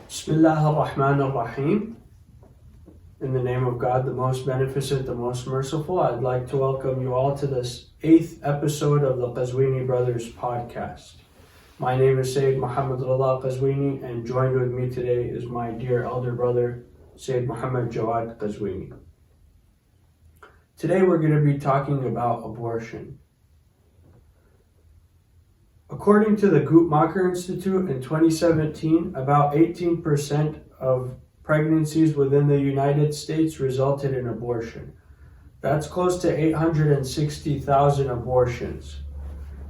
Bismillah ar-Rahman ar-Rahim. In the name of God, the most beneficent, the most merciful, I'd like to welcome you all to this 8th episode of the Qazwini Brothers podcast. My name is Sayyid Muhammad Reza Qazwini, and joined with me today is my dear elder brother, Sayyid Muhammad Jawad Qazwini. Today we're going to be talking about abortion. According to the Guttmacher Institute in 2017, about 18% of pregnancies within the United States resulted in abortion. That's close to 860,000 abortions.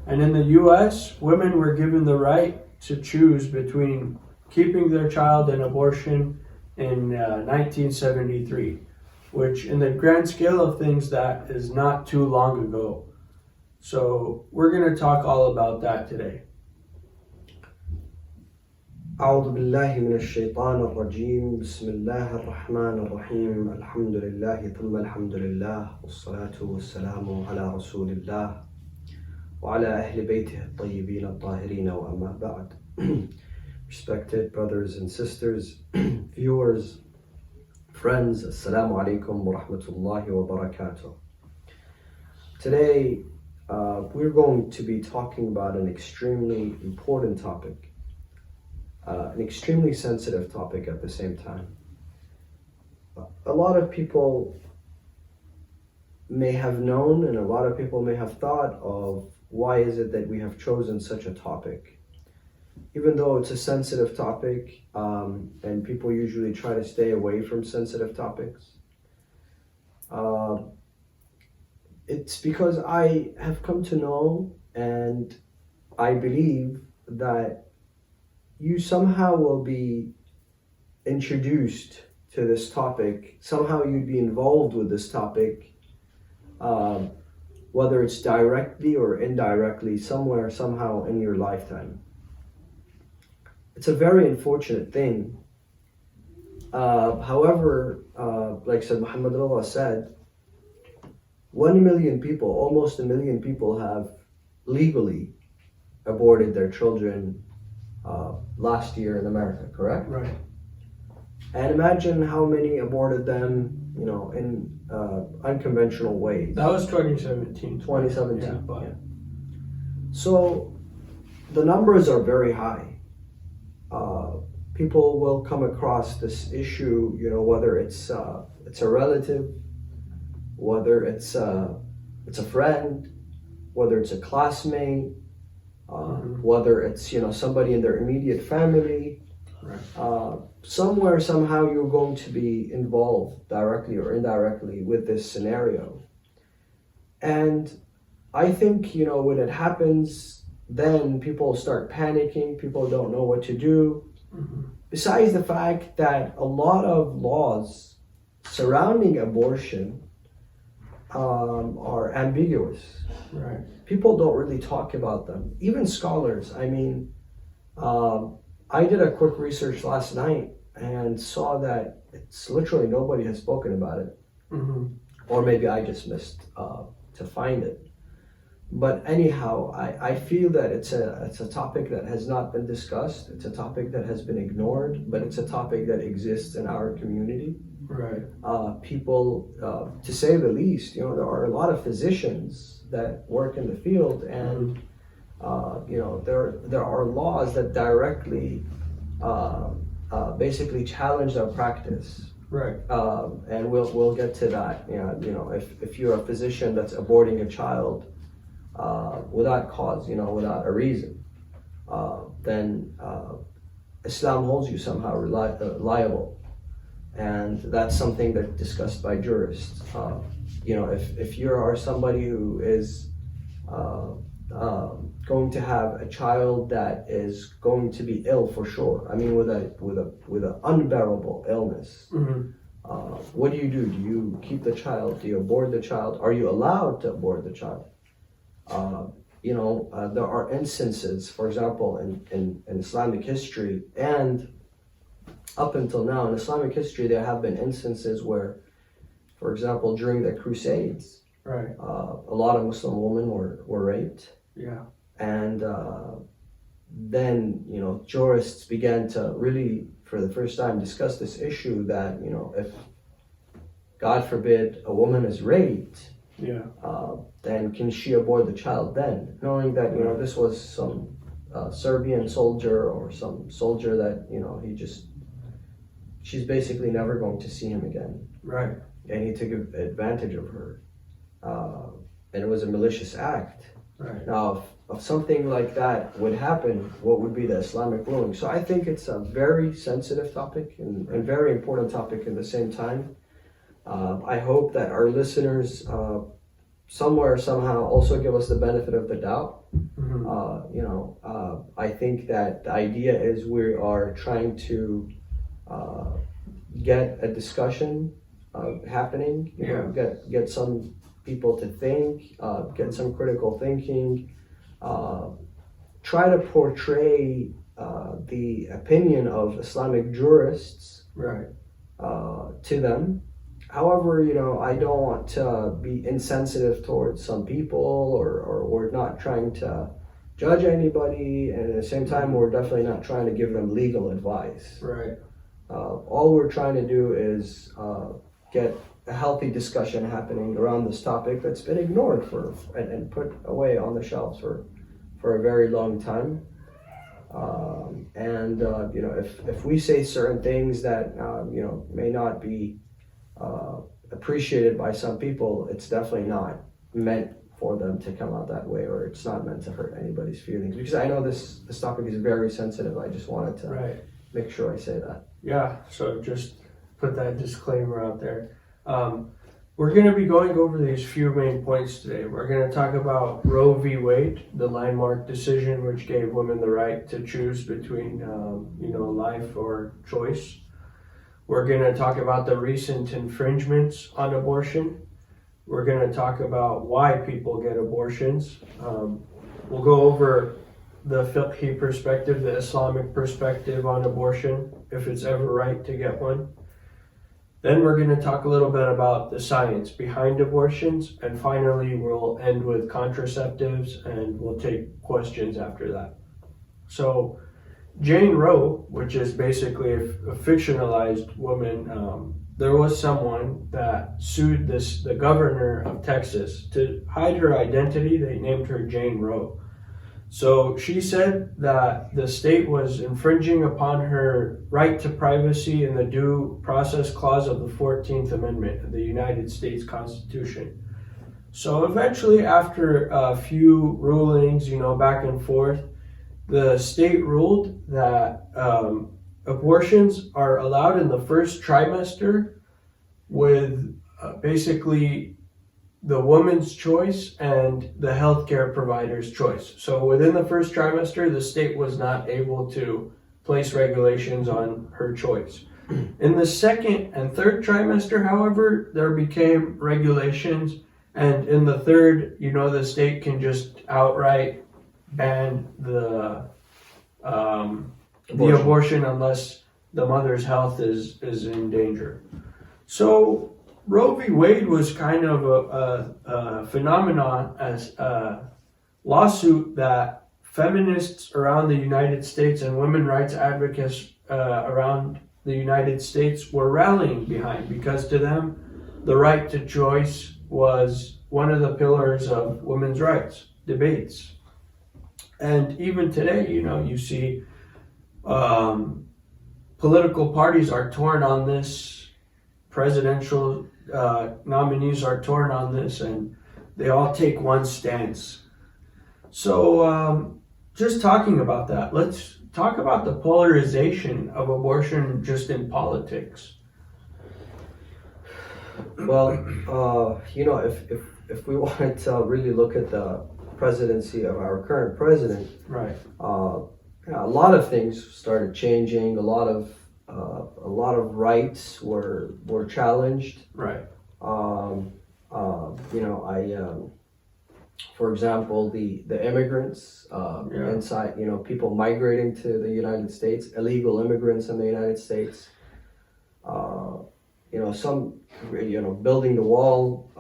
And in the US, women were given the right to choose between keeping their child and abortion in 1973, which in the grand scale of things, that is not too long ago. So we're going to talk all about that today. أعوذ بالله من الشيطان الرجيم بسم الله الرحمن الرحيم الحمد لله ثم الحمد لله والصلاة والسلام على رسول الله وعلى أهل بيته الطيبين الطاهرين وأما بعد. Respected brothers and sisters, viewers, friends, Assalamu alaikum wa rahmatullahi wa barakatuh. Today we're going to be talking about an extremely important topic, an extremely sensitive topic at the same time. A lot of people may have known, and a lot of people may have thought of, why is it that we have chosen such a topic? Even though it's a sensitive topic, and people usually try to stay away from sensitive topics, it's because I have come to know, and I believe that you somehow will be introduced to this topic. Somehow you'd be involved with this topic, whether it's directly or indirectly, somewhere, somehow in your lifetime. It's a very unfortunate thing. However, like Sayyid Muhammad Reza said, 1 million people, almost 1 million people have legally aborted their children last year in America, correct? Right. And imagine how many aborted them, in unconventional ways. That was 2017. 2017. Yeah, but Yeah. So the numbers are very high. People will come across this issue, whether it's a relative, whether it's a friend, whether it's a classmate, whether it's somebody in their immediate family. Right. Somewhere, somehow, you're going to be involved directly or indirectly with this scenario. And I think when it happens, then people start panicking. People don't know what to do. Besides the fact that a lot of laws surrounding abortion are ambiguous. Right. People don't really talk about them. Even scholars. I did a quick research last night and saw that it's literally nobody has spoken about it. Or maybe I just missed to find it. But anyhow, I feel that it's a topic that has not been discussed. It's a topic that has been ignored, but it's a topic that exists in our community. Right. People, to say the least, there are a lot of physicians that work in the field, and there are laws that directly, basically challenge our practice. Right. And we'll get to that. If you're a physician that's aborting a child without cause, without a reason, then Islam holds you somehow liable. And that's something that's discussed by jurists. If you are somebody who is going to have a child that is going to be ill for sure, with an unbearable illness, what do? Do you keep the child? Do you abort the child? Are you allowed to abort the child? There are instances, for example, in Islamic history, and up until now in Islamic history, there have been instances where, for example, during the Crusades, Right. A lot of Muslim women were raped. Yeah. And then, jurists began to really for the first time discuss this issue that, if God forbid a woman is raped, then can she abort the child then? Knowing that, this was some Serbian soldier or some soldier that, she's basically never going to see him again. Right. And he took advantage of her. And it was a malicious act. Right. Now, if something like that would happen, what would be the Islamic ruling? So I think it's a very sensitive topic and very important topic at the same time. I hope that our listeners somewhere, somehow also give us the benefit of the doubt. I think that the idea is we are trying to get a discussion happening, get some people to think, get some critical thinking, try to portray the opinion of Islamic jurists to them. However, I don't want to be insensitive towards some people, or we're not trying to judge anybody, and at the same time, we're definitely not trying to give them legal advice. Right. All we're trying to do is get a healthy discussion happening around this topic that's been ignored and put away on the shelves for a very long time. If we say certain things that may not be appreciated by some people, it's definitely not meant for them to come out that way, or it's not meant to hurt anybody's feelings. Because I know this topic is very sensitive. I just wanted to make sure I say that. Yeah. So just put that disclaimer out there. We're going to be going over these few main points today. We're going to talk about Roe v. Wade, the landmark decision which gave women the right to choose between, life or choice. We're going to talk about the recent infringements on abortion. We're going to talk about why people get abortions. We'll go over the fiqh perspective, the Islamic perspective on abortion, if it's ever right to get one. Then we're going to talk a little bit about the science behind abortions. And finally, we'll end with contraceptives, and we'll take questions after that. So, Jane Roe, which is basically a fictionalized woman, there was someone that sued the governor of Texas to hide her identity. They named her Jane Roe. So she said that the state was infringing upon her right to privacy in the Due Process Clause of the 14th Amendment of the United States Constitution. So eventually, after a few rulings, back and forth, the state ruled that abortions are allowed in the first trimester with basically the woman's choice and the healthcare provider's choice. So within the first trimester, the state was not able to place regulations on her choice. In the second and third trimester, however, there became regulations, and in the third, the state can just outright ban the abortion unless the mother's health is in danger. So Roe v. Wade was kind of a phenomenon, as a lawsuit that feminists around the United States and women rights advocates around the United States were rallying behind, because to them, the right to choice was one of the pillars of women's rights debates. And even today, you see political parties are torn on this, presidential nominees are torn on this, and they all take one stance. So just talking about that, let's talk about the polarization of abortion just in politics. Well, if we wanted to really look at the presidency of our current president, right? A lot of things started changing. A lot of rights were challenged. Right. For example, the immigrants inside, people migrating to the United States, illegal immigrants in the United States. Some, building the wall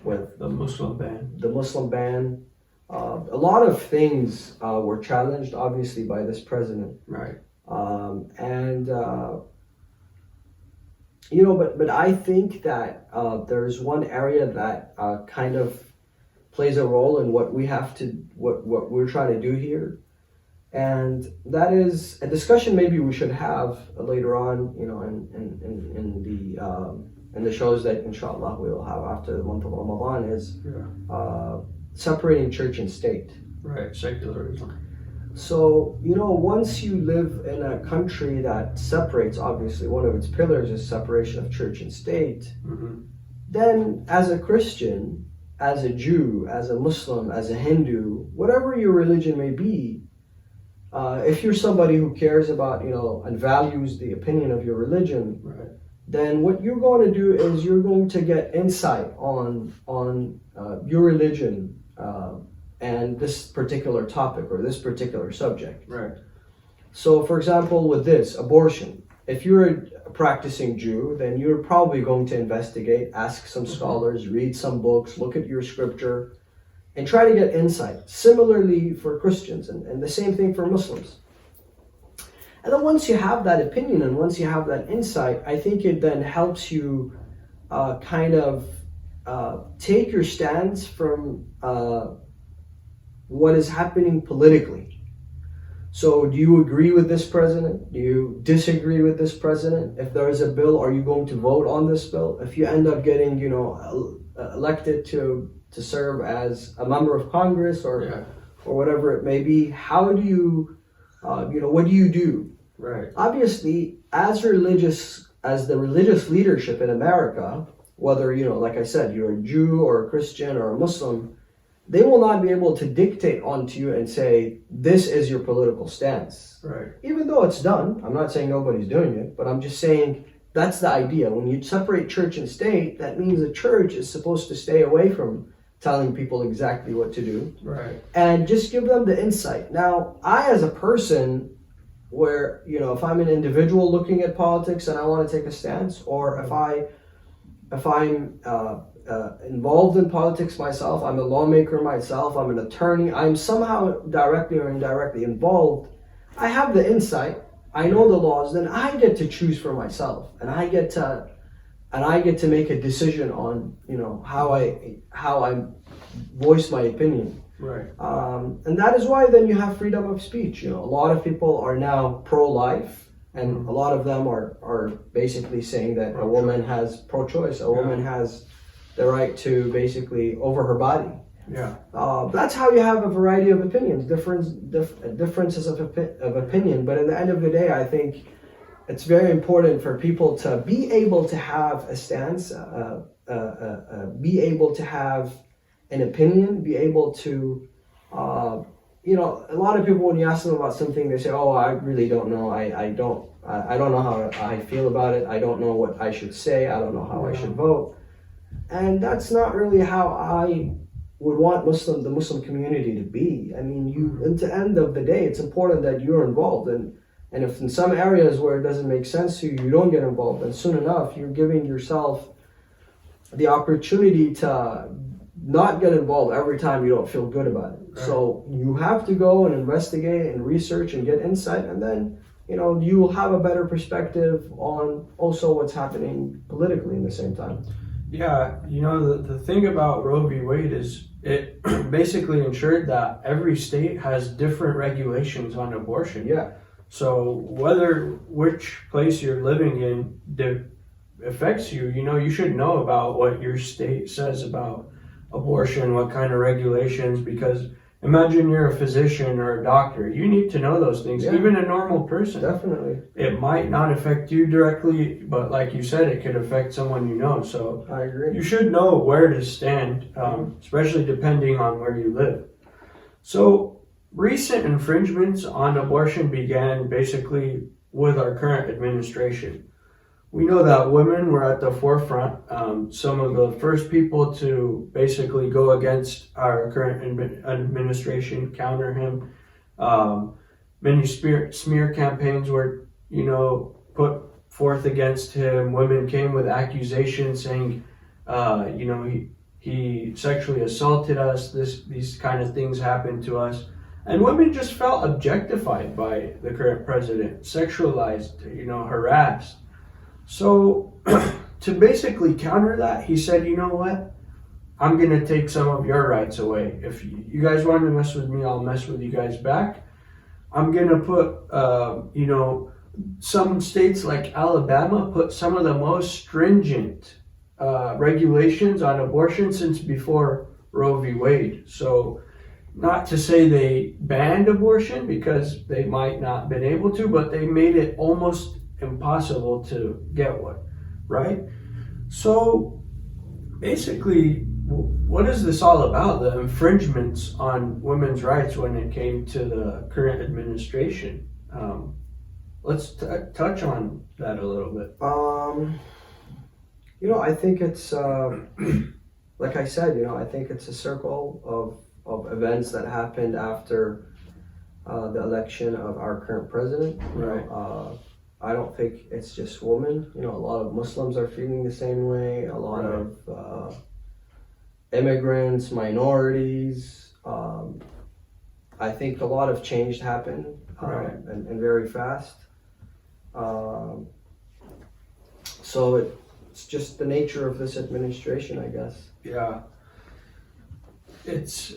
with the Muslim ban. The Muslim ban. A lot of things were challenged, obviously, by this president. Right. And you know, but I think that there's one area that kind of plays a role in what we have to what we're trying to do here, and that is a discussion maybe we should have later on, you know, in the shows that inshallah we will have after the month of Ramadan, is separating church and state. Right, secularism. So, you know, once you live in a country that separates, obviously one of its pillars is separation of church and state, then as a Christian, as a Jew, as a Muslim, as a Hindu, whatever your religion may be, if you're somebody who cares about, you know, and values the opinion of your religion, then what you're going to do is you're going to get insight on your religion and this particular topic or this particular subject. Right. So, for example, with this, abortion, if you're a practicing Jew, then you're probably going to investigate, ask some scholars, read some books, look at your scripture, and try to get insight. Similarly for Christians, and the same thing for Muslims. And then once you have that opinion and once you have that insight, I think it then helps you kind of take your stance from what is happening politically. So do you agree with this president? Do you disagree with this president? If there is a bill, are you going to vote on this bill? If you end up getting, you know, elected to serve as a member of Congress or whatever it may be, how do you, you know, what do you do? Right. Obviously, as the religious leadership in America, whether, you know, like I said, you're a Jew or a Christian or a Muslim, they will not be able to dictate onto you and say, this is your political stance. Right. Even though it's done, I'm not saying nobody's doing it, but I'm just saying that's the idea. When you separate church and state, that means the church is supposed to stay away from telling people exactly what to do. Right. And just give them the insight. Now, I as a person, where, you know, if I'm an individual looking at politics and I want to take a stance, or if I'm involved in politics myself, I'm a lawmaker myself, I'm an attorney, I'm somehow directly or indirectly involved, I have the insight, I know the laws, then I get to choose for myself, and I get to make a decision on, you know, how I voice my opinion. Right. And that is why then you have freedom of speech. You know, a lot of people are now pro-life, and a lot of them are basically saying that a woman has pro-choice, a woman has the right to basically over her body. Yeah. That's how you have a variety of opinions, differences of opinion. But at the end of the day, I think it's very important for people to be able to have a stance, be able to have an opinion, be able to, you know, a lot of people, when you ask them about something, they say, oh, I really don't know. I don't know how I feel about it. I don't know what I should say. I don't know how I should vote. And that's not really how I would want the Muslim community to be. I mean, at the end of the day, it's important that you're involved. And if in some areas where it doesn't make sense to you, you don't get involved, then soon enough, you're giving yourself the opportunity to not get involved every time you don't feel good about it. Right. So you have to go and investigate and research and get insight, and then, you know, you will have a better perspective on also what's happening politically in the same time. Yeah, you know, the thing about Roe v. Wade is it basically ensured that every state has different regulations on abortion. Yeah. So which place you're living in affects you, you know, you should know about what your state says about abortion, what kind of regulations, because imagine you're a physician or a doctor. You need to know those things. Yeah. Even a normal person. Definitely. It might not affect you directly, but like you said, it could affect someone you know. So I agree. You should know where to stand, especially depending on where you live. So recent infringements on abortion began basically with our current administration. We know that women were at the forefront, some of the first people to basically go against our current administration, counter him. Many smear campaigns were, you know, put forth against him. Women came with accusations saying, you know, he sexually assaulted us. These kind of things happened to us. And women just felt objectified by the current president, sexualized, harassed. So to basically counter that, he said, you know what? I'm going to take some of your rights away. If you guys want to mess with me, I'll mess with you guys back. I'm going to put, some states like Alabama put some of the most stringent regulations on abortion since before Roe v. Wade. So not to say they banned abortion, because they might not have been able to, but they made it almost impossible to get one, right? So basically, what is this all about? The infringements on women's rights when it came to the current administration. Let's touch on that a little bit. I think it's like I said. I think it's a circle of events that happened after the election of our current president. Right. I don't think it's just women. A lot of Muslims are feeling the same way. A lot of immigrants, minorities. I think a lot of change happened, and very fast. So it's just the nature of this administration, I guess. Yeah. It's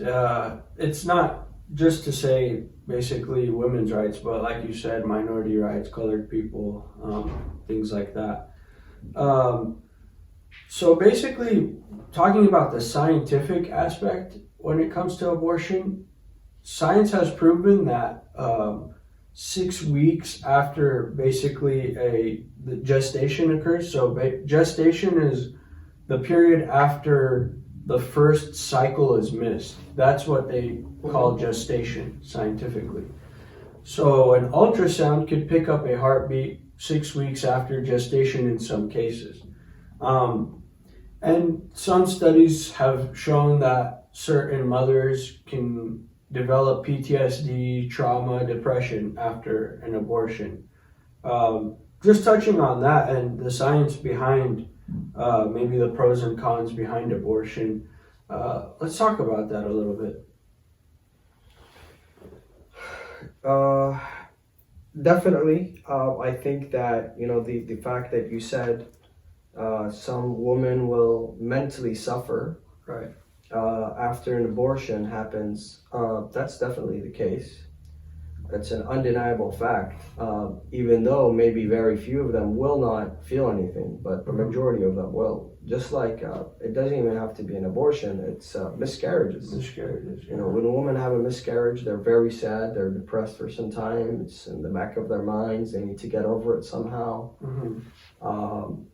not just to say basically women's rights, but like you said, minority rights, colored people, things like that. So basically, talking about the scientific aspect when it comes to abortion, science has proven that 6 weeks after basically the gestation occurs. So gestation is the period after the first cycle is missed. That's what they call gestation scientifically. So an ultrasound could pick up a heartbeat 6 weeks after gestation in some cases. And some studies have shown that certain mothers can develop PTSD, trauma, depression after an abortion. Just touching on that and the science behind maybe the pros and cons behind abortion, let's talk about that a little bit. Definitely. I think that, the fact that you said some women will mentally suffer Right. After an abortion happens, that's definitely the case. It's an undeniable fact, even though maybe very few of them will not feel anything, but the majority of them will. Just like it doesn't even have to be an abortion, it's miscarriages. Miscarriages. When a woman have a miscarriage, they're very sad, they're depressed for some time, it's in the back of their minds, they need to get over it somehow.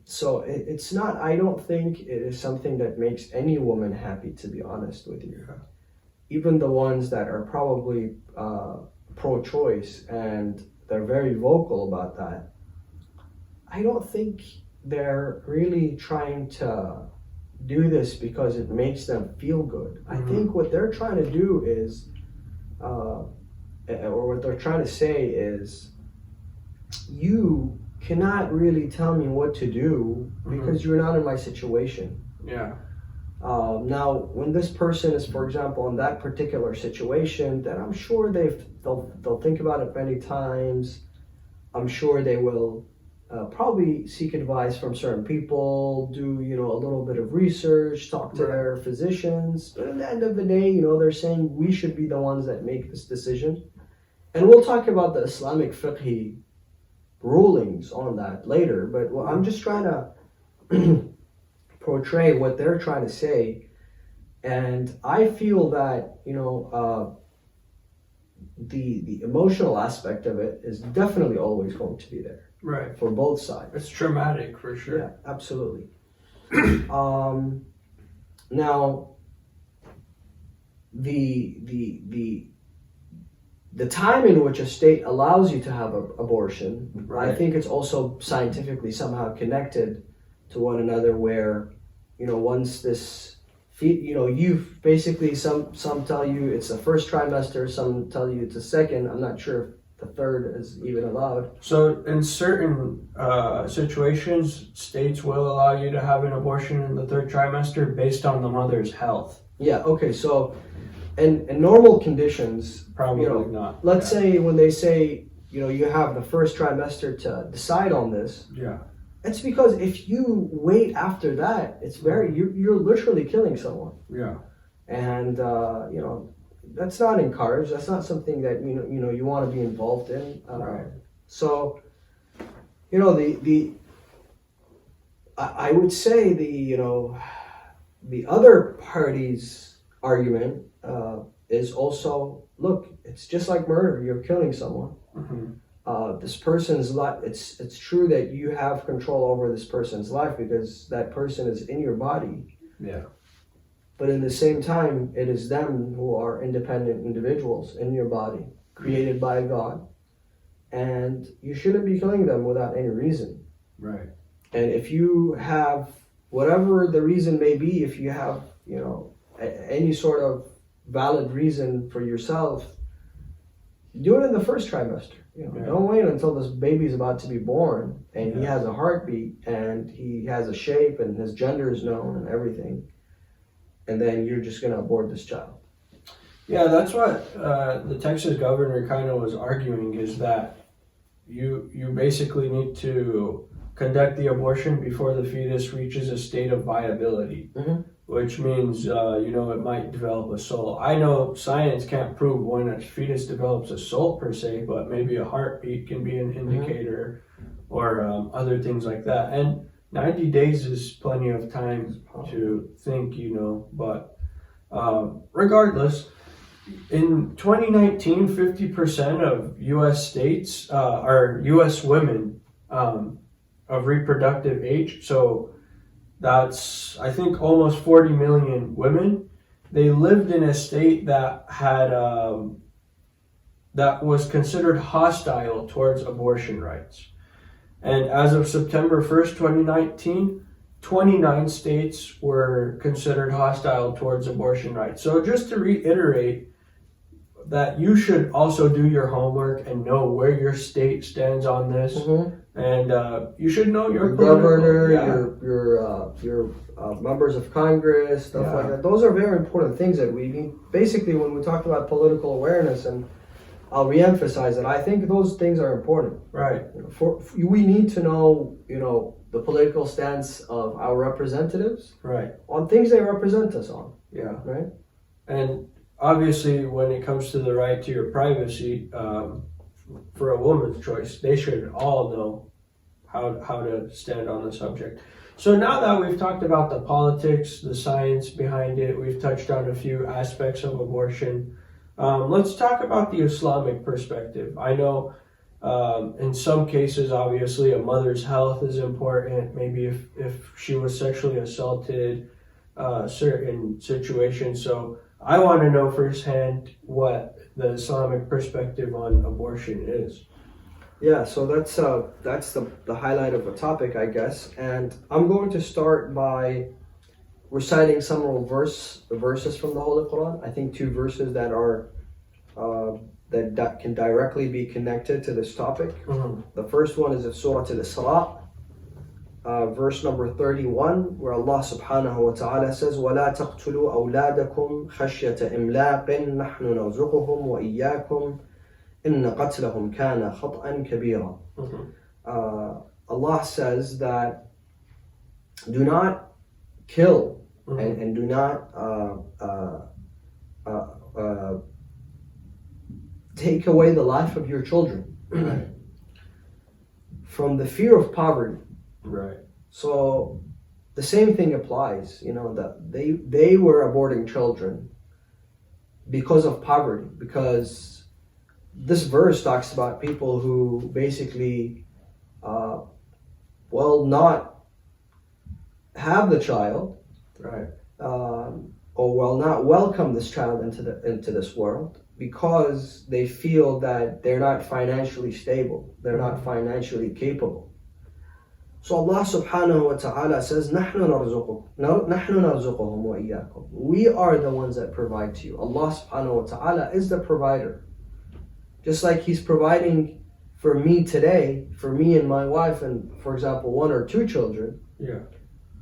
So it's not, I don't think it is something that makes any woman happy, to be honest with you. Yeah. Even the ones that are probably pro-choice and they're very vocal about that, I don't think they're really trying to do this because it makes them feel good. I think what they're trying to do is, or what they're trying to say is, you cannot really tell me what to do because you're not in my situation. Yeah. Now, when this person is, for example, in that particular situation, then I'm sure they'll think about it many times. I'm sure they will probably seek advice from certain people, do a little bit of research, talk to their physicians. But at the end of the day, they're saying we should be the ones that make this decision. And we'll talk about the Islamic fiqh rulings on that later. But I'm just trying to portray what they're trying to say, and I feel that the emotional aspect of it is definitely always going to be there, Right. for both sides. It's traumatic for sure. Yeah, absolutely. Now, the time in which a state allows you to have an abortion, I think it's also scientifically somehow connected to one another, where once this you've basically, some tell you it's the first trimester, some tell you it's the second. I'm not sure if the third is even allowed. So in certain situations, states will allow you to have an abortion in the third trimester based on the mother's health. Yeah, okay, so in normal conditions, Probably you know, not. let's say when they say, you know, you have the first trimester to decide on this, Yeah. it's because if you wait after that, it's you're literally killing someone. Yeah. And you know, that's not encouraged. That's not something that you want to be involved in. Right. So, you know, I would say the other party's argument is also, look, it's just like murder. You're killing someone. Mm-hmm. This person's life. It's true that you have control over this person's life because that person is in your body. Yeah. But in the same time, it is them who are independent individuals in your body, created by God, and you shouldn't be killing them without any reason. Right. And if you have, whatever the reason may be, if you have, any sort of valid reason for yourself, do it in the first trimester. Yeah. Don't wait until this baby's about to be born and he has a heartbeat and he has a shape and his gender is known and everything, and then you're just going to abort this child. Yeah, that's what the Texas governor kind of was arguing, is that you basically need to conduct the abortion before the fetus reaches a state of viability, Mm-hmm. which means, it might develop a soul. I know science can't prove when a fetus develops a soul per se, but maybe a heartbeat can be an indicator, or other things like that. And 90 days is plenty of time to think, but regardless, in 2019, 50% of U.S. states are U.S. women of reproductive age. So that's, I think, almost 40 million women. They lived in a state that had that was considered hostile towards abortion rights. And as of September 1st, 2019, 29 states were considered hostile towards abortion rights. So just to reiterate, that you should also do your homework and know where your state stands on this. Mm-hmm. And you should know your governor, yeah. your members of Congress, stuff like that. Those are very important things that we need. Basically, when we talk about political awareness, and I'll reemphasize that, I think those things are important. Right. We need to know, the political stance of our representatives. Right. On things they represent us on. Yeah. Right. And obviously, when it comes to the right to your privacy, for a woman's choice, they should all know how to stand on the subject. So now that we've talked about the politics, the science behind it, we've touched on a few aspects of abortion. Let's talk about the Islamic perspective. I know in some cases, obviously, a mother's health is important. Maybe if she was sexually assaulted, certain situations. So I want to know firsthand what the Islamic perspective on abortion is. Yeah, so that's the highlight of the topic, I guess. And I'm going to start by reciting some verses from the Holy Quran. I think 2 verses that are that can directly be connected to this topic. Mm-hmm. The first one is in Surah Al-Isra, verse number 31, where Allah subhanahu wa ta'ala says, وَلَا تَقْتُلُوا أَوْلَادَكُمْ خَشْيَةَ إِمْلَاقٍ نَحْنُ نَرْزُقُهُمْ وَإِيَّاكُمْ إِنَّ قَتْلَهُمْ كَانَ خَطْأً كَبِيرًا. Mm-hmm. Allah says that do not kill, mm-hmm. and do not take away the life of your children from the fear of poverty. Right. So the same thing applies, that they were aborting children because of poverty, because this verse talks about people who basically not have the child, right, or not welcome this child into this world because they feel that they're not financially stable, they're not financially capable. So Allah subhanahu wa ta'ala says, نَحْنُ نَرْزُقُهُمْ وَإِيَّاكُمْ. We are the ones that provide to you. Allah subhanahu wa ta'ala is the provider. Just like He's providing for me today, for me and my wife, and for example, 1 or 2 children, yeah,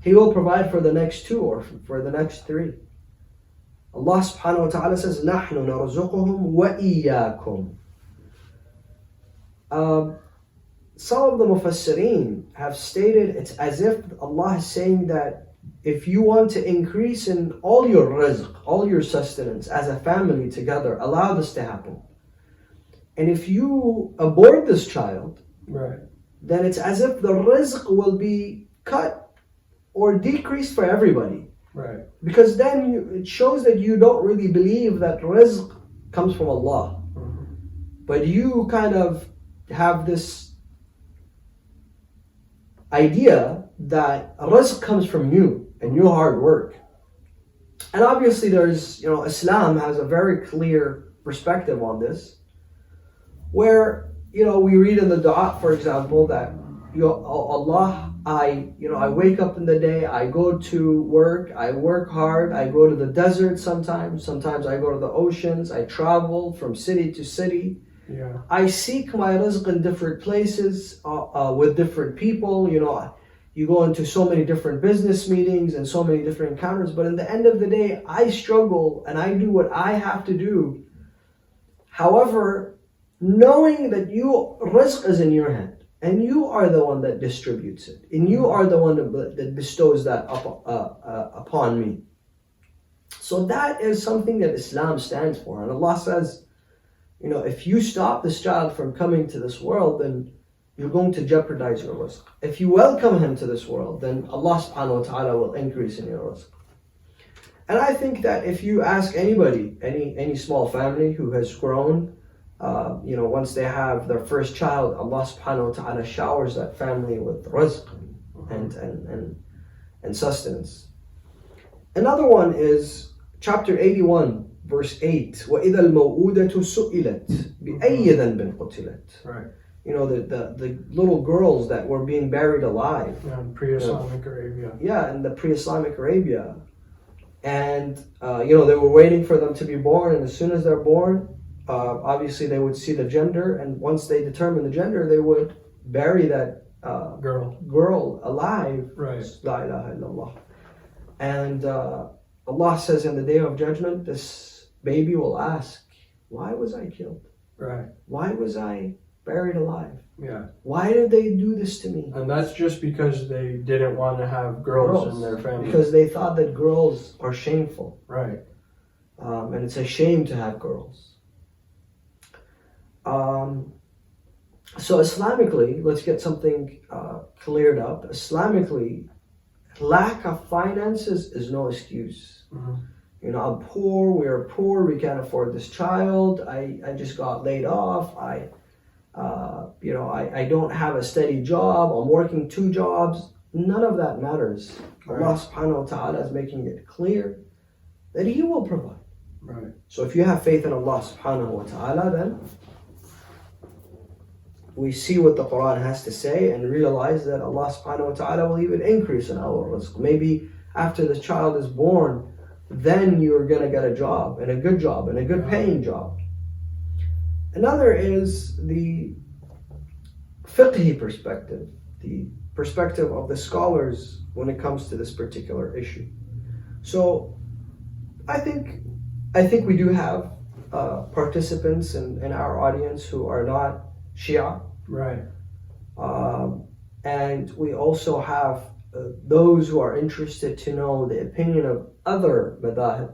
He will provide for the next 2 or for the next 3. Allah subhanahu wa ta'ala says, نَحْنُ نَرْزُقُهُمْ وَإِيَّاكُمْ. Some of the mufassireen have stated it's as if Allah is saying that if you want to increase in all your rizq, all your sustenance as a family together, allow this to happen. And if you abort this child, Right. then it's as if the rizq will be cut or decreased for everybody. Right. Because then it shows that you don't really believe that rizq comes from Allah. Mm-hmm. But you kind of have this idea that rizq comes from you and your hard work. And obviously there's, Islam has a very clear perspective on this, where, we read in the dua, for example, that Allah, I wake up in the day, I go to work, I work hard, I go to the desert sometimes I go to the oceans, I travel from city to city. Yeah. I seek my rizq in different places, with different people. You go into so many different business meetings and so many different encounters, but in the end of the day, I struggle and I do what I have to do. However, knowing that your rizq is in your hand, and you are the one that distributes it, and you are the one that bestows that upon me. So that is something that Islam stands for. And Allah says, if you stop this child from coming to this world, then you're going to jeopardize your rizq. If you welcome him to this world, then Allah subhanahu wa ta'ala will increase in your rizq. And I think that if you ask anybody, any small family who has grown, once they have their first child, Allah subhanahu wa ta'ala showers that family with rizq and sustenance. Another one is chapter 81, verse 8. وَإِذَا الْمَوْءُودَةُ سُئِلَتْ بِأَيِّ ذَنْبٍ قُتِلَتْ. Right. The little girls that were being buried alive. Yeah, in pre-Islamic Arabia. Yeah, in the pre-Islamic Arabia. And, they were waiting for them to be born, and as soon as they're born, obviously they would see the gender, and once they determine the gender, they would bury that girl alive. Right. La ilaha illallah. And Allah says in the Day of Judgment, this baby will ask, why was I killed? Right. Why was I buried alive? Yeah. Why did they do this to me? And that's just because they didn't want to have girls in their family. Because they thought that girls are shameful. Right. And it's a shame to have girls. So Islamically, let's get something cleared up. Islamically, lack of finances is no excuse. Mm-hmm. I'm poor, we're poor, we can't afford this child, I just got laid off, I don't have a steady job, I'm working 2 jobs. None of that matters. Right. Allah subhanahu wa ta'ala is making it clear that He will provide. Right. So if you have faith in Allah subhanahu wa ta'ala, then we see what the Quran has to say and realize that Allah subhanahu wa ta'ala will even increase in our rizq. Maybe after the child is born, then you're going to get a job, and a good paying job. Another is the fiqhi perspective, the perspective of the scholars when it comes to this particular issue. So I think we do have participants in our audience who are not Shia. Right. And we also have those who are interested to know the opinion of other madahib.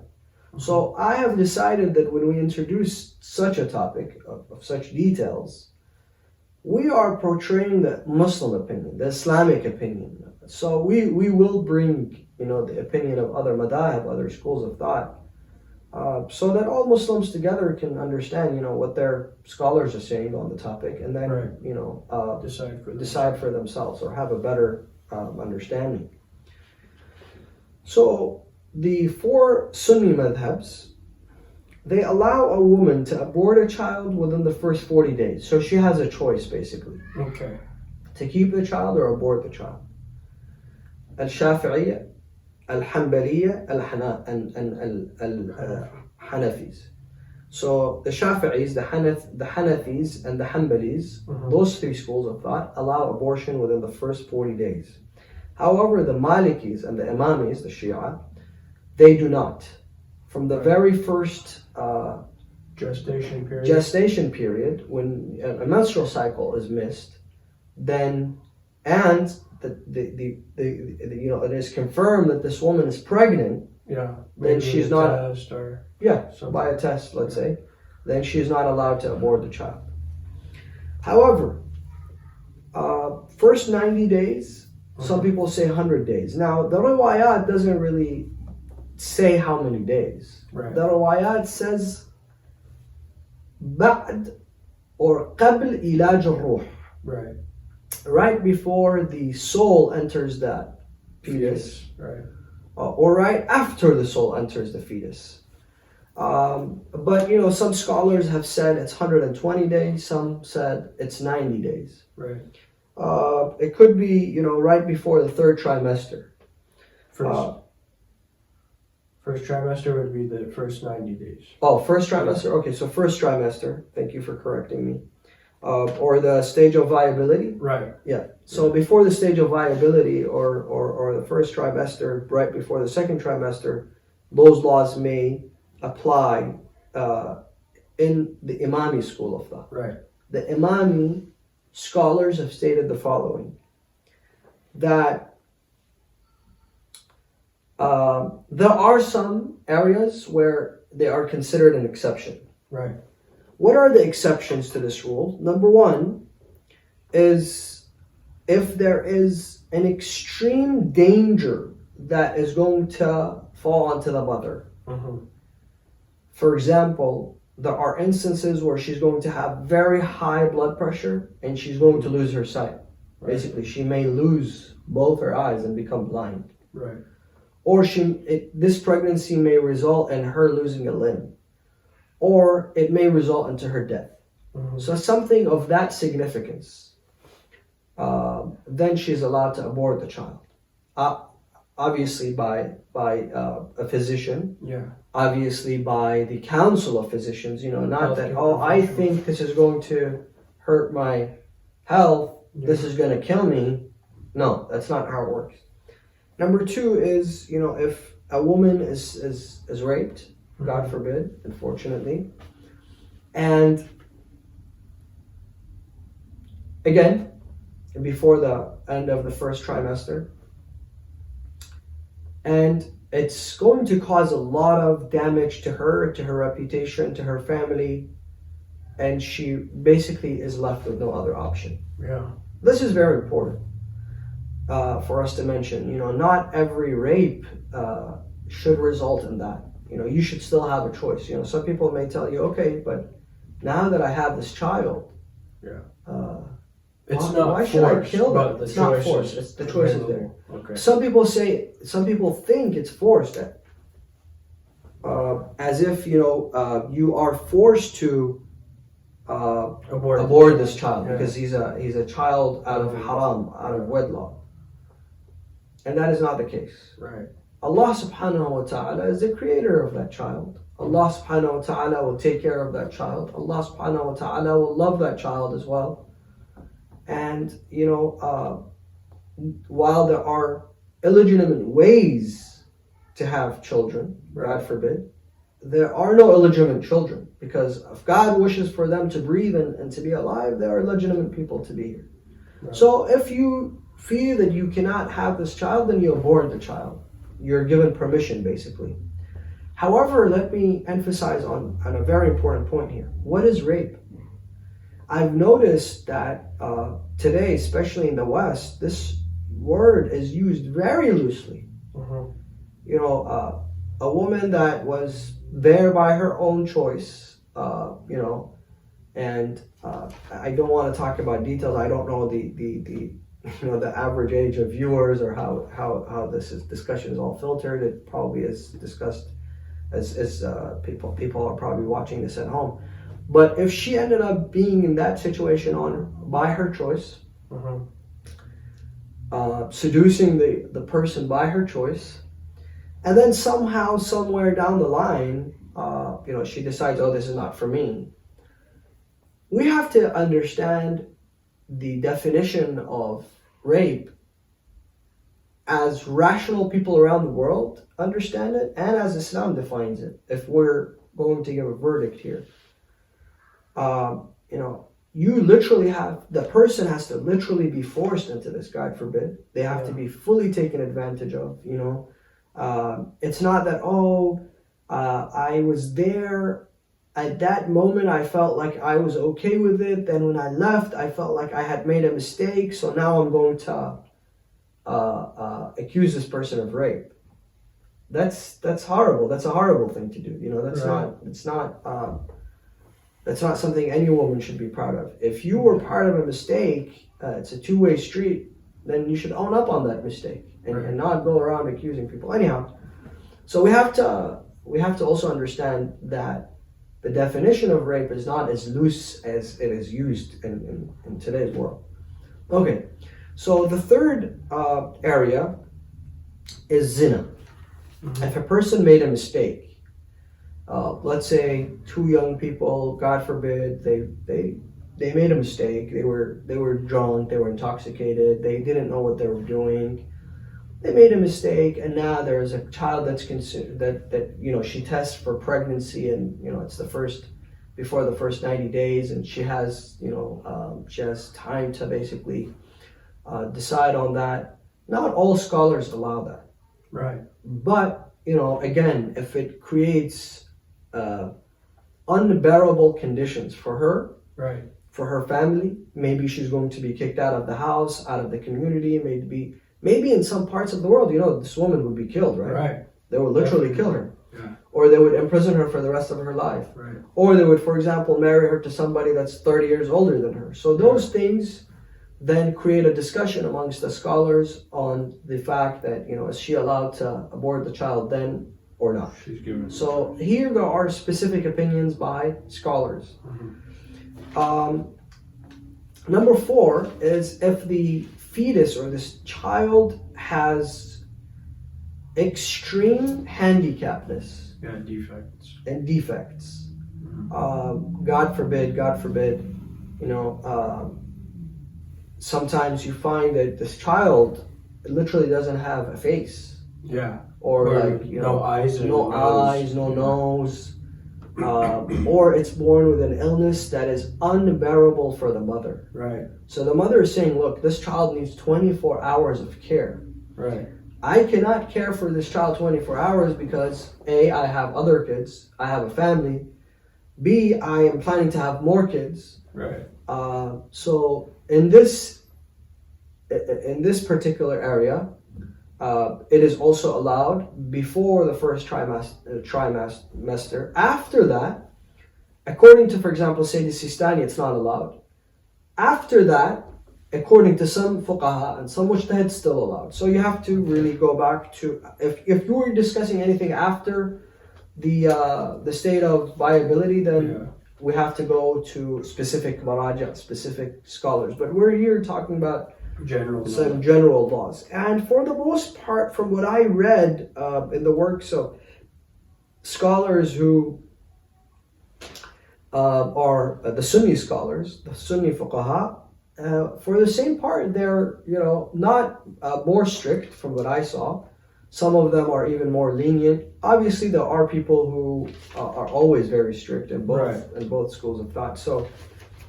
So I have decided that when we introduce such a topic of such details, we are portraying the Muslim opinion, the Islamic opinion. So we will bring, the opinion of other madahib, other schools of thought, so that all Muslims together can understand, what their scholars are saying on the topic, and then, right. decide for themselves or have a better understanding. So the 4 Sunni madhabs, they allow a woman to abort a child within the first 40 days. So she has a choice, basically. Okay. To keep the child or abort the child. Al-Shafi'iyya, Al-Hanbaliyya, Al-Hanafis. So the Shafi'is, the Hanafis, and the Hanbalis, those 3 schools of thought allow abortion within the first 40 days. However, the Malikis and the Imamis, the Shia, they do not. from the Right. very first gestation period, when a menstrual cycle is missed, then and it is confirmed that this woman is pregnant, yeah, then maybe she's a not test or something. by a test, let's say, then she's not allowed to abort the child. However, first 90 days, some people say 100 days. Now, the riwayat doesn't really say how many days. Right. The riwayat says بعد or قبل علاج الروح, Right. right before the soul enters that fetus, Right. or right after the soul enters the fetus. But some scholars have said it's 120 days. Some said it's 90 days. Right. It could be right before the third trimester. First trimester would be the first 90 days. Oh, first trimester. Okay, so first trimester. Thank you for correcting me. Or the stage of viability. Right. Yeah. So before the stage of viability, or the first trimester, right before the second trimester, those laws may apply in the Imami school of thought. Right. The Imami scholars have stated the following: that there are some areas where they are considered an exception. Right. What are the exceptions to this rule? Number one is if there is an extreme danger that is going to fall onto the mother. Mm-hmm. For example, there are instances where she's going to have very high blood pressure and she's going to lose her sight. Right. Basically, she may lose both her eyes and become blind. Right. Or this pregnancy may result in her losing a limb. Or it may result into her death. Mm-hmm. So something of that significance, then she's allowed to abort the child. Obviously by a physician. Yeah. Obviously by the council of physicians. Not that, Healthcare I think this is going to hurt my health. Yeah. This is going to kill me. No, that's not how it works. Number two is, if a woman is raped, God forbid, unfortunately. And again, before the end of the first trimester. And it's going to cause a lot of damage to her reputation, to her family. And she basically is left with no other option. Yeah. This is very important for us to mention. Not every rape should result in that. You should still have a choice. Some people may tell you, okay, but now that I have this child, It's why not should I forced, kill them? but the It's not choice forced. is The choice is there. available. Okay. Some people think it's forced, as if you are forced to abort this child because he's a child out of haram, out of wedlock, and that is not the case. Right. Allah subhanahu wa ta'ala is the creator of that child. Allah subhanahu wa ta'ala will take care of that child. Allah subhanahu wa ta'ala will love that child as well. And, while there are illegitimate ways to have children, God forbid, there are no illegitimate children. Because if God wishes for them to breathe and to be alive, there are legitimate people to be here. Right. So if you feel that you cannot have this child, then you abort the child. You're given permission, basically. However, let me emphasize on a very important point here. What is rape? I've noticed that today, especially in the West, this word is used very loosely. Mm-hmm. A woman that was there by her own choice, and I don't want to talk about details. I don't know the average age of viewers or how this discussion is all filtered. It probably is discussed as people are probably watching this at home. But if she ended up being in that situation by her choice, seducing the person by her choice, and then somehow, somewhere down the line, she decides, oh, this is not for me. We have to understand the definition of rape as rational people around the world understand it, and as Islam defines it, if we're going to give a verdict here. You know, you literally have, the person has to literally be forced into this, God forbid. They have to be fully taken advantage of, you know. It's not that, I was there at that moment, I felt like I was okay with it. Then when I left, I felt like I had made a mistake. So now I'm going to accuse this person of rape. That's horrible. That's a horrible thing to do. You know, that's not something any woman should be proud of. If you were part of a mistake, it's a two-way street. Then you should own up on that mistake and not go around accusing people. Anyhow, so we have to also understand that the definition of rape is not as loose as it is used in today's world. Okay, so the third area is zina. Mm-hmm. If a person made a mistake, let's say two young people, God forbid, they made a mistake. They were drunk, they were intoxicated, they didn't know what they were doing. They made a mistake, and now there's a child that's considered that you know, she tests for pregnancy, and you know, it's before the first 90 days, and she has time to basically decide on that. Not all scholars allow that. Right. But you know, again, if it creates unbearable conditions for her, right, for her family, maybe she's going to be kicked out of the house, out of the community, maybe in some parts of the world, you know, this woman would be killed, right? Right. They would literally kill her. Yeah. Or they would imprison her for the rest of her life. Right. Or they would, for example, marry her to somebody that's 30 years older than her. So those things then create a discussion amongst the scholars on the fact that, you know, is she allowed to abort the child then or not? She's given. So here there are specific opinions by scholars. Mm-hmm. Number 4 is if the fetus or this child has extreme handicapness and defects. Mm-hmm. God forbid, you know, sometimes you find that this child literally doesn't have a face. Yeah. Or like, you know, no eyes, no nose. Or it's born with an illness that is unbearable for the mother. Right. So the mother is saying, look, this child needs 24 hours of care. Right. I cannot care for this child 24 hours because A, I have other kids, I have a family. B, I am planning to have more kids. Right. So in this particular area, it is also allowed before the first trimester. After that, according to, for example, Sayyid Sistani, it's not allowed. After that, according to some fuqaha and some mujtahid, still allowed. So you have to really go back to, if you were discussing anything after the state of viability, then we have to go to specific maraja, specific scholars. But we're here talking about some general laws. And for the most part, from what I read in the works of scholars who are the Sunni scholars, the Sunni fuqaha, for the same part, they're, you know, not more strict from what I saw. Some of them are even more lenient. Obviously, there are people who are always very strict in both schools of thought. So,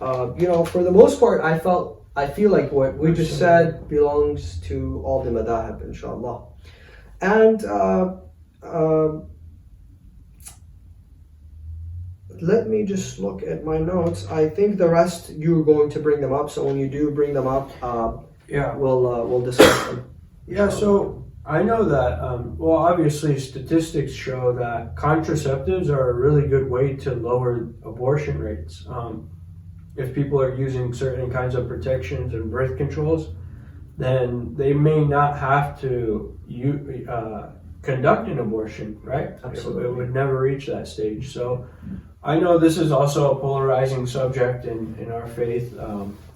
you know, for the most part, I feel like what we just said belongs to all the madhahib, inshallah. And let me just look at my notes. I think the rest you're going to bring them up. So when you do bring them up, we'll discuss them. Yeah. So I know that. Well, obviously, statistics show that contraceptives are a really good way to lower abortion rates. If people are using certain kinds of protections and birth controls, then they may not have to conduct an abortion, right? Absolutely. It would never reach that stage. So I know this is also a polarizing subject in our faith,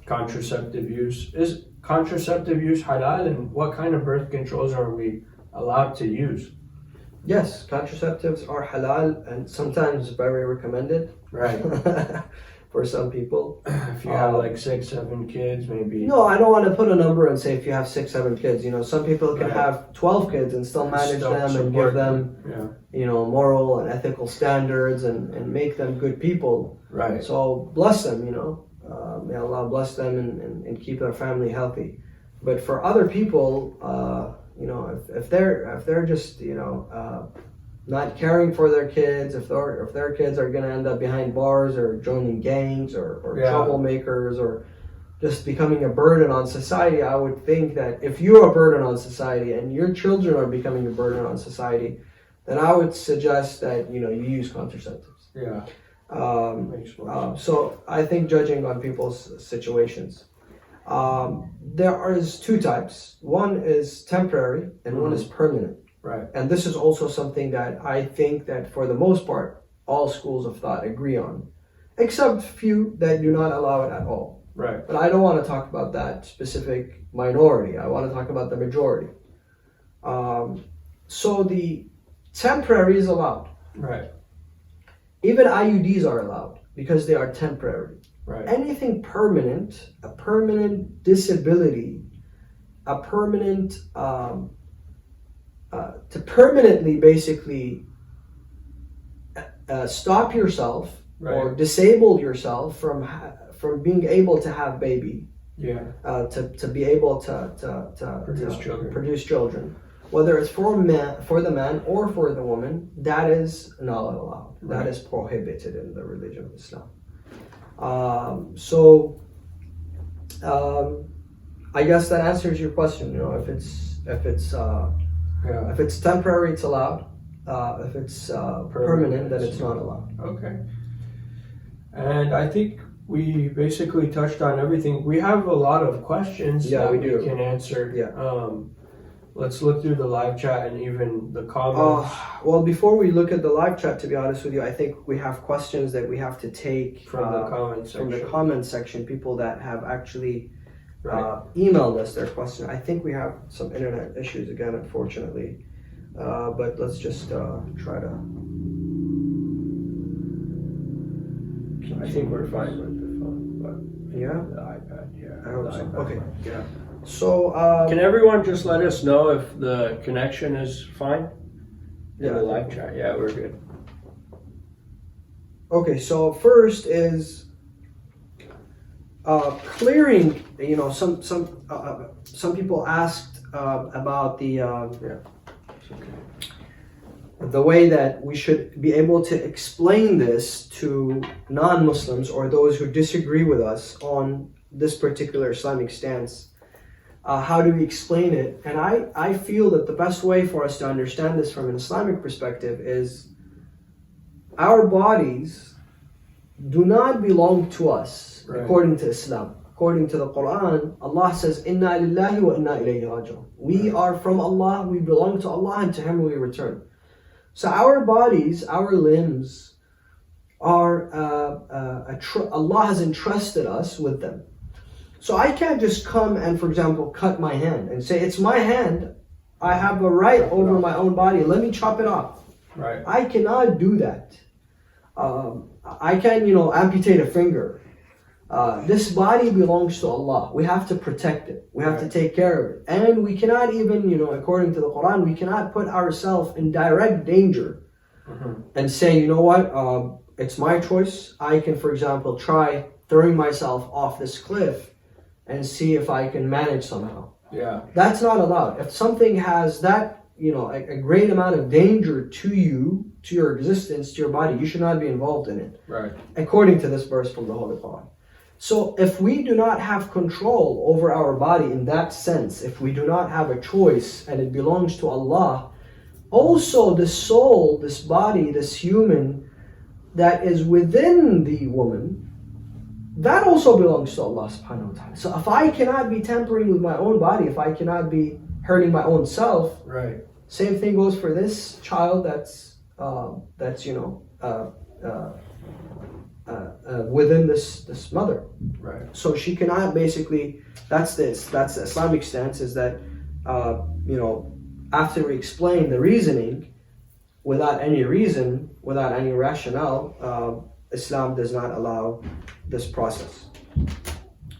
contraceptive use. Is contraceptive use halal, and what kind of birth controls are we allowed to use? Yes, contraceptives are halal and sometimes very recommended. Right. for some people. If you have like 6, 7 kids, maybe. No, I don't want to put a number and say if you have 6, 7 kids. Some people can Right. have 12 kids and still manage Still them and support give them, Yeah. moral and ethical standards and make them good people. Right. So bless them, may Allah bless them and keep their family healthy. But for other people, if they're just not caring for their kids, if their kids are going to end up behind bars or joining gangs or troublemakers or just becoming a burden on society, I would think that if you're a burden on society and your children are becoming a burden on society, then I would suggest that you use contraceptives. Yeah. Makes more sense. So I think judging on people's situations, there is 2 types. One is temporary and one is permanent. Right. And this is also something that I think that for the most part, all schools of thought agree on, except few that do not allow it at all. Right. But I don't want to talk about that specific minority. I want to talk about the majority. So the temporary is allowed. Right. Even IUDs are allowed because they are temporary. Right. Anything permanent, a permanent disability, a permanent to permanently basically stop yourself or disable yourself from being able to have baby. Yeah. To be able to produce children, whether it's for the man or for the woman, that is not allowed. Right. That is prohibited in the religion of Islam. I guess that answers your question. If it's temporary, it's allowed. If it's permanent, then it's not allowed. Okay. And I think we basically touched on everything. We have a lot of questions that we can answer. Yeah. Let's look through the live chat and even the comments. Well, before we look at the live chat, to be honest with you, I think we have questions that we have to take from the comment section. From the comment section, people that have actually emailed us their question. I think we have some internet issues again, unfortunately. But let's just try to... I think we're fine with the phone, but yeah, the iPad, yeah. I hope so. Okay. Yeah. So, can everyone just let us know if the connection is fine in the live chat? Yeah, we're good. Okay, so first is clearing. Some people asked about the way that we should be able to explain this to non-Muslims or those who disagree with us on this particular Islamic stance. How do we explain it? And I feel that the best way for us to understand this from an Islamic perspective is our bodies do not belong to us, according to Islam. According to the Quran, Allah says, "Inna lillahi wa inna ilayhi raji'un." We are from Allah, we belong to Allah, and to Him we return. So our bodies, our limbs, are Allah has entrusted us with them. So I can't just come and, for example, cut my hand and say, it's my hand, I have a right over my own body, let me chop it off. Right. I cannot do that. I can, amputate a finger. This body belongs to Allah. We have to protect it. We have to take care of it. And we cannot even, according to the Quran, we cannot put ourselves in direct danger and say, it's my choice. I can, for example, try throwing myself off this cliff and see if I can manage somehow. Yeah. That's not allowed. If something has that, a great amount of danger to you, to your existence, to your body, you should not be involved in it. Right. According to this verse from the Holy Quran. So if we do not have control over our body in that sense, if we do not have a choice and it belongs to Allah, also the soul, this body, this human that is within the woman, that also belongs to Allah subhanahu wa ta'ala. So if I cannot be tampering with my own body, if I cannot be hurting my own self, right. Same thing goes for this child that's within this mother. Right. So she cannot basically, that's the Islamic stance, is that after we explain the reasoning, without any reason, without any rationale, Islam does not allow this process.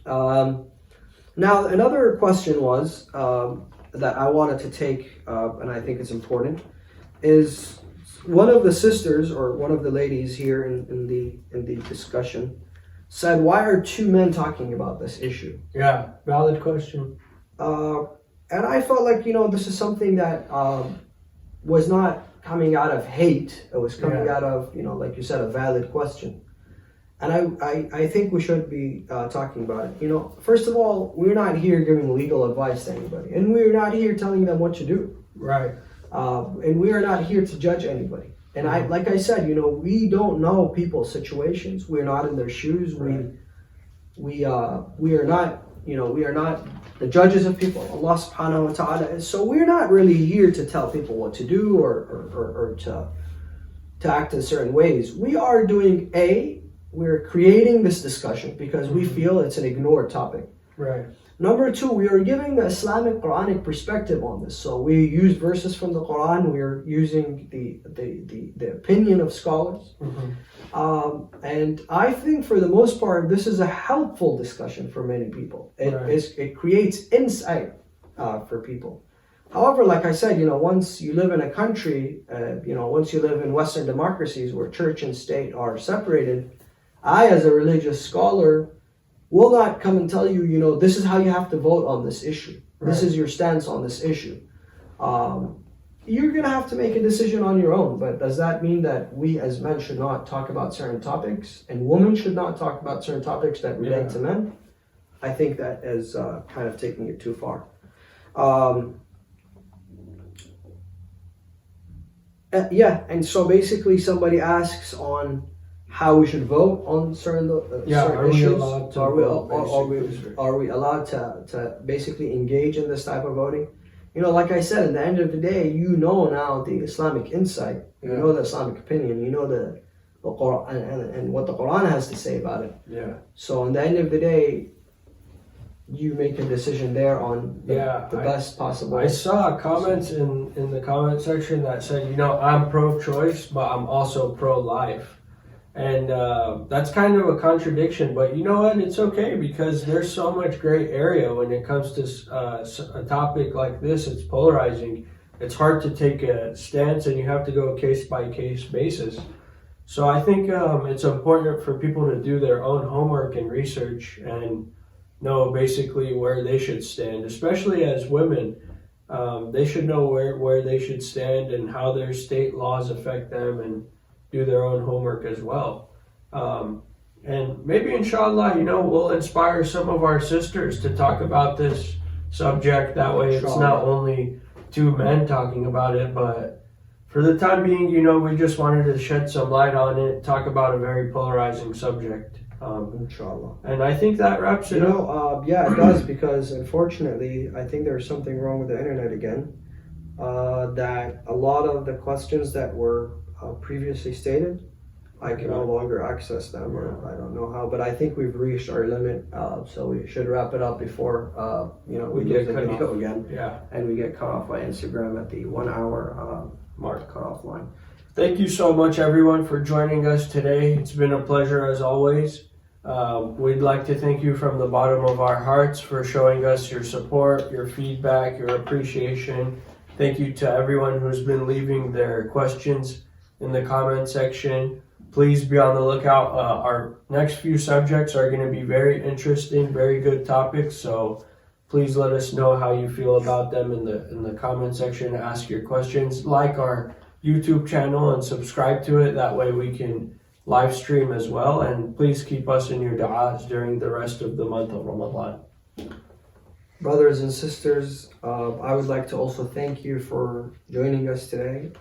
Now, another question was that I wanted to take, and I think it's important, is one of the sisters or one of the ladies here in the discussion said, "Why are two men talking about this issue?" Yeah, valid question. And I felt like, this is something that was not coming out of hate. It was coming out of, like you said, a valid question. And I think we should be talking about it. First of all, we're not here giving legal advice to anybody. And we're not here telling them what to do. Right. And we are not here to judge anybody. And like I said, we don't know people's situations. We're not in their shoes. Right. We are not, we are not the judges of people. Allah subhanahu wa ta'ala. So we're not really here to tell people what to do or to act in certain ways. We are doing we're creating this discussion because we feel it's an ignored topic. Right. Number two, we are giving the Islamic Quranic perspective on this. So we use verses from the Quran. We are using the opinion of scholars. And I think for the most part, this is a helpful discussion for many people. It creates insight for people. However, like I said, once you live in a country, once you live in Western democracies where church and state are separated, I, as a religious scholar, will not come and tell you, this is how you have to vote on this issue. Right. This is your stance on this issue. You're going to have to make a decision on your own. But does that mean that we as men should not talk about certain topics and women should not talk about certain topics that relate to men? I think that is kind of taking it too far. And so basically somebody asks on how we should vote on certain issues. Are we allowed to basically engage in this type of voting? Like I said, at the end of the day, now the Islamic insight, the Islamic opinion, the Quran and what the Quran has to say about it. Yeah. So at the end of the day, you make a decision there on the best possible. I saw comments in the comment section that said, I'm pro-choice, but I'm also pro-life. And that's kind of a contradiction, but you know what? It's okay because there's so much gray area when it comes to a topic like this. It's polarizing. It's hard to take a stance, and you have to go case-by-case basis. So I think it's important for people to do their own homework and research and know basically where they should stand, especially as women. They should know where they should stand and how their state laws affect them and do their own homework as well. And maybe inshallah, we'll inspire some of our sisters to talk about this subject. That way it's not only two men talking about it, but for the time being, we just wanted to shed some light on it, talk about a very polarizing subject. Inshallah. And I think that wraps it up. Yeah, it does, because unfortunately, I think there's something wrong with the internet again. That a lot of the questions that were previously stated, I can no longer access them, or I don't know how, but I think we've reached our limit, so we should wrap it up before we lose the video again, and we get cut off by Instagram at the 1 hour mark cutoff line. Thank you so much, everyone, for joining us today. It's been a pleasure as always. We'd like to thank you from the bottom of our hearts for showing us your support, your feedback, your appreciation. Thank you to everyone who's been leaving their questions in the comment section. Please be on the lookout. Our next few subjects are going to be very interesting, very good topics. So please let us know how you feel about them in the comment section. Ask your questions. Like our YouTube channel and subscribe to it. That way we can live stream as well. And please keep us in your du'as during the rest of the month of Ramadan. Brothers and sisters, I would like to also thank you for joining us today.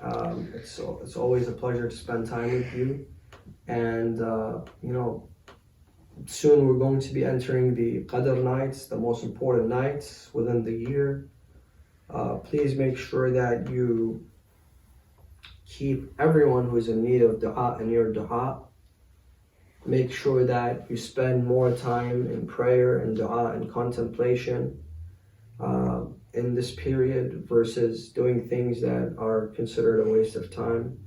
It's always a pleasure to spend time with you. And, soon we're going to be entering the Qadr nights, the most important nights within the year. Please make sure that you keep everyone who is in need of dua in your dua. Make sure that you spend more time in prayer and dua and contemplation in this period versus doing things that are considered a waste of time.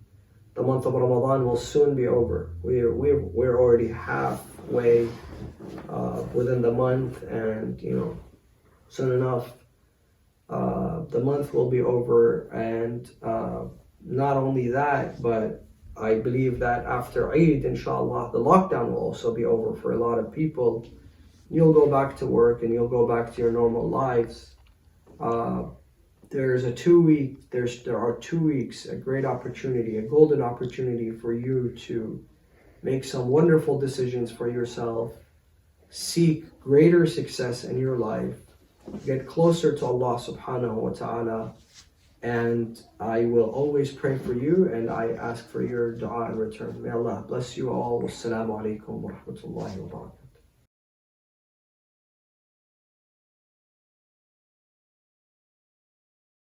the month of Ramadan will soon be over. We're already halfway within the month, and soon enough the month will be over. And not only that, but I believe that after Eid, inshallah, the lockdown will also be over for a lot of people. You'll go back to work and you'll go back to your normal lives. There are 2 weeks, a great opportunity, a golden opportunity for you to make some wonderful decisions for yourself, seek greater success in your life, get closer to Allah subhanahu wa ta'ala, and I will always pray for you, and I ask for your dua in return. May Allah bless you all. Wassalamu alaikum wa rahmatullahi wa barakatuh.